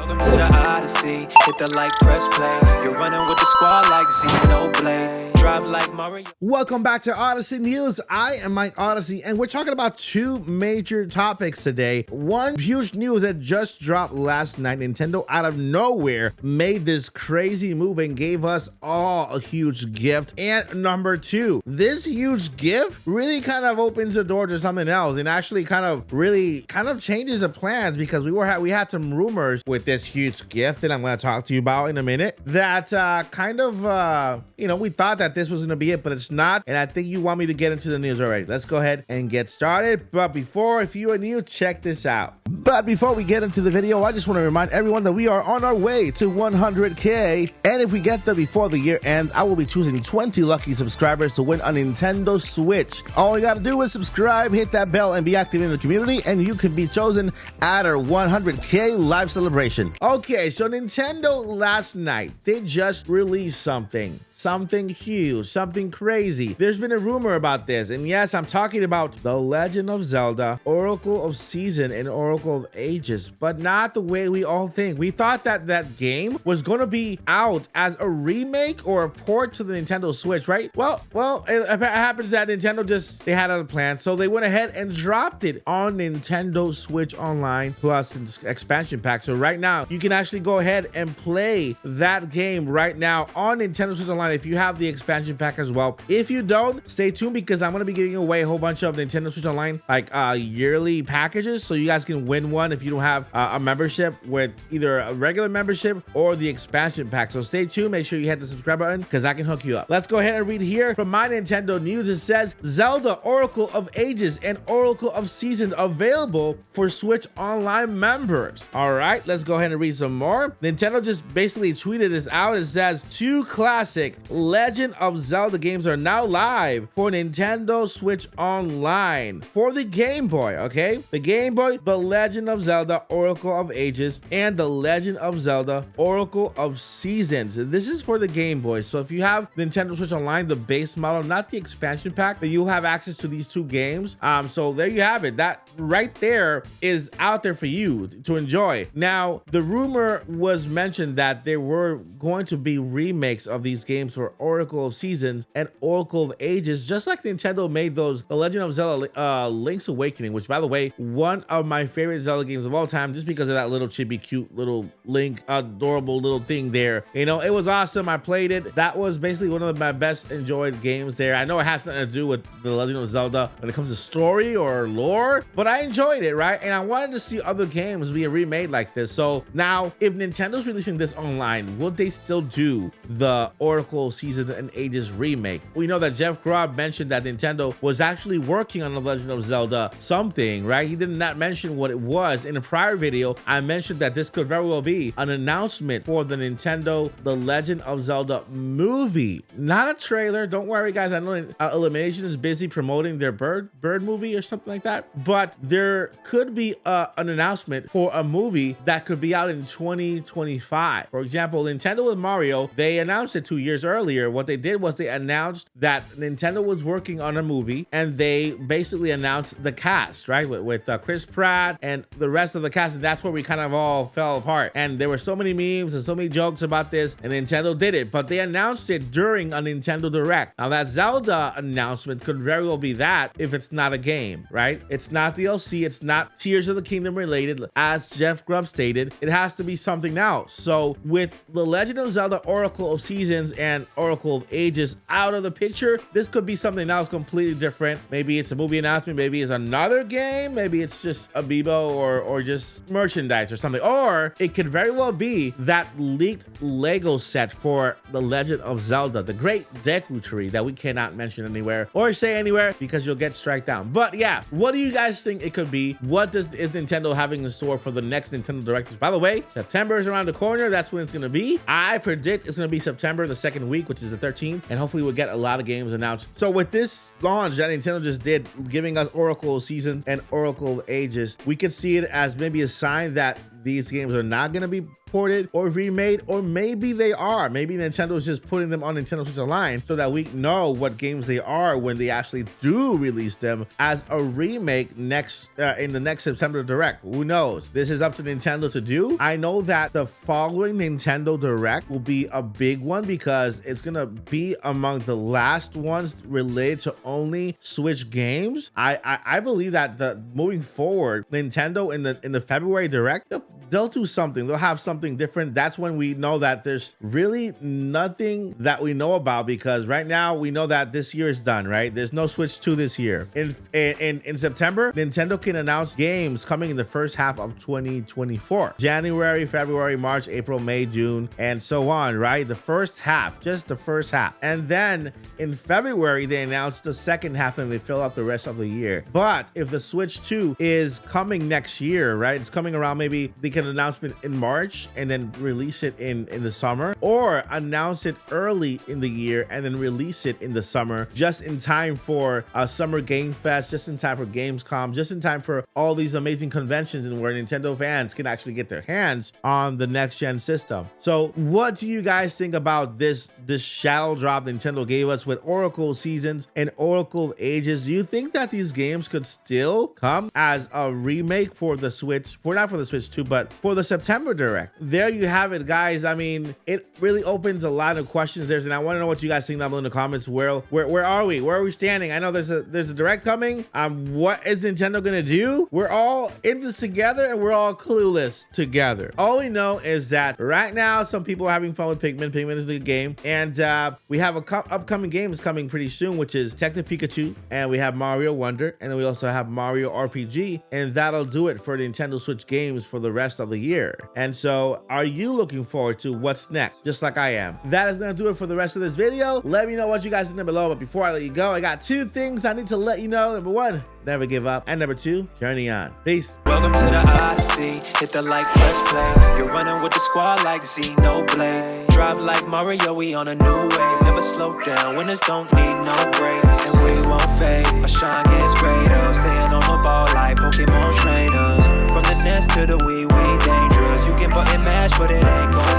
Welcome to the Odyssey. Hit the like, press play. You're running with the squad like Xenoblade. Drive like Mario. Welcome back to Odyssey News. I am Mike Odyssey, and we're talking about two major topics today. One huge news that just dropped last night. Nintendo out of nowhere made this crazy move and gave us all a huge gift. And number two, this huge gift really kind of opens the door to something else and actually kind of changes the plans, because we had some rumors with this huge gift that I'm going to talk to you about in a minute that we thought that this was going to be it, but it's not. And I think you want me to get into the news already. Let's go ahead and get started. But if you are new, check this out. But before we get into the video, I just want to remind everyone that we are on our way to 100K. And if we get there before the year ends, I will be choosing 20 lucky subscribers to win a Nintendo Switch. All you got to do is subscribe, hit that bell, and be active in the community, and you can be chosen at our 100K live celebration. Okay, so Nintendo last night, they just released something huge, something crazy. There's been a rumor about this, and yes, I'm talking about The Legend of Zelda, Oracle of Season and Oracle of Ages, but not the way we all think. We thought that that game was going to be out as a remake or a port to the Nintendo Switch, right? Well, it happens that Nintendo they had other plans, so they went ahead and dropped it on Nintendo Switch Online plus an expansion pack. So right now, you can actually go ahead and play that game right now on Nintendo Switch Online if you have the expansion pack as well. If you don't, stay tuned, because I'm going to be giving away a whole bunch of Nintendo Switch Online yearly packages, so you guys can win one if you don't have a membership with either a regular membership or the expansion pack. So stay tuned, make sure you hit the subscribe button, because I can hook you up. Let's go ahead and read here from My Nintendo News. It says Zelda Oracle of Ages and Oracle of Seasons available for Switch Online members. All right, let's go ahead and read some more. Nintendo just basically tweeted this out. It says 2 classic Legend of Zelda games are now live for Nintendo Switch Online for the Game Boy, okay? The Game Boy, The Legend of Zelda Oracle of Ages, and The Legend of Zelda Oracle of Seasons. This is for the Game Boy. So if you have Nintendo Switch Online, the base model, not the expansion pack, then you'll have access to these 2 games. So there you have it. That right there is out there for you to enjoy. Now, the rumor was mentioned that there were going to be remakes of these games for Oracle of Seasons and Oracle of Ages, just like Nintendo made those The Legend of Zelda Link's Awakening, which, by the way, one of my favorite Zelda games of all time, just because of that little chibi cute little Link, adorable little thing there. You know, it was awesome. I played it. That was basically one of my best enjoyed games there. I know it has nothing to do with The Legend of Zelda when it comes to story or lore, but I enjoyed it, right? And I wanted to see other games being remade like this. So now, if Nintendo's releasing this online, will they still do the Oracle Seasons and Ages remake? We know that Jeff Grubb mentioned that Nintendo was actually working on The Legend of Zelda something, right? He did not mention what it was. In a prior video, I mentioned that this could very well be an announcement for the Nintendo The Legend of Zelda movie, not a trailer. Don't worry, guys. I know Illumination is busy promoting their bird movie or something like that, but there could be an announcement for a movie that could be out in 2025. For example, Nintendo with Mario, they announced it 2 years earlier. What they did was they announced that Nintendo was working on a movie, and they basically announced the cast, right? With Chris Pratt and the rest of the cast. And that's where we kind of all fell apart. And there were so many memes and so many jokes about this, and Nintendo did it, but they announced it during a Nintendo Direct. Now, that Zelda announcement could very well be that if it's not a game, right? It's not DLC. It's not Tears of the Kingdom related. As Jeff Grubb stated, it has to be something else. So with The Legend of Zelda Oracle of Seasons and Oracle of Ages out of the picture, this could be something else completely different. Maybe it's a movie announcement, maybe it's another game, maybe it's just amiibo or just merchandise or something. Or it could very well be that leaked Lego set for The Legend of Zelda, the Great Deku Tree that we cannot mention anywhere or say anywhere because you'll get striked down. But yeah, what do you guys think it could be? What is Nintendo having in store for the next Nintendo Direct? By the way, September is around the corner. That's when it's going to be. I predict it's going to be September, the second week, which is the 13th, and hopefully we'll get a lot of games announced. So with this launch that Nintendo just did, giving us Oracle of Seasons and Oracle of Ages, we could see it as maybe a sign that these games are not going to be ported or remade, or maybe they are. Maybe Nintendo is just putting them on Nintendo Switch Online so that we know what games they are when they actually do release them as a remake next in the next September Direct. Who knows? This is up to Nintendo to do. I know that the following Nintendo Direct will be a big one because it's gonna be among the last ones related to only Switch games. I believe that moving forward, Nintendo in the February Direct, they'll do something. They'll have something different. That's when we know that there's really nothing that we know about, because right now we know that this year is done, right? There's no Switch 2 this year. In September, Nintendo can announce games coming in the first half of 2024. January, February, March, April, May, June, and so on, right? The first half, just the first half. And then in February, they announce the second half and they fill out the rest of the year. But if the Switch 2 is coming next year, right? It's coming around, maybe they can announcement in March and then release it in the summer, or announce it early in the year and then release it in the summer, just in time for a summer game fest, just in time for Gamescom, just in time for all these amazing conventions and where Nintendo fans can actually get their hands on the next gen system. So what do you guys think about this shadow drop Nintendo gave us with Oracle Seasons and Oracle Ages? Do you think that these games could still come as a remake for the Switch, not for the Switch 2, but for the September Direct? There you have it, guys. I mean, it really opens a lot of questions there, and I want to know what you guys think down below in the comments. Where are we? Where are we standing? I know there's a Direct coming. What is Nintendo gonna do? We're all in this together and we're all clueless together. All we know is that right now some people are having fun with Pikmin. Pikmin is the game, and we have upcoming games coming pretty soon, which is Detective Pikachu, and we have Mario Wonder, and then we also have Mario RPG, and that'll do it for Nintendo Switch games for the rest of the year. And so are you looking forward to what's next, just like I am? That is gonna do it for the rest of this video. Let me know what you guys think down below, but before I let you go, I got two things I need to let you know. Number one, never give up, and number two, journey on. Peace. Welcome to the Odyssey. Hit the like, press play. You're running with the squad like Xenoblade. Drive like Mario, we on a new wave. Never slow down, winners don't need no brakes. And we won't fade, our shine gets greater. Staying on the ball like Pokemon trainers. From the nest to the Wii, we dangerous. You can button mash, but it ain't going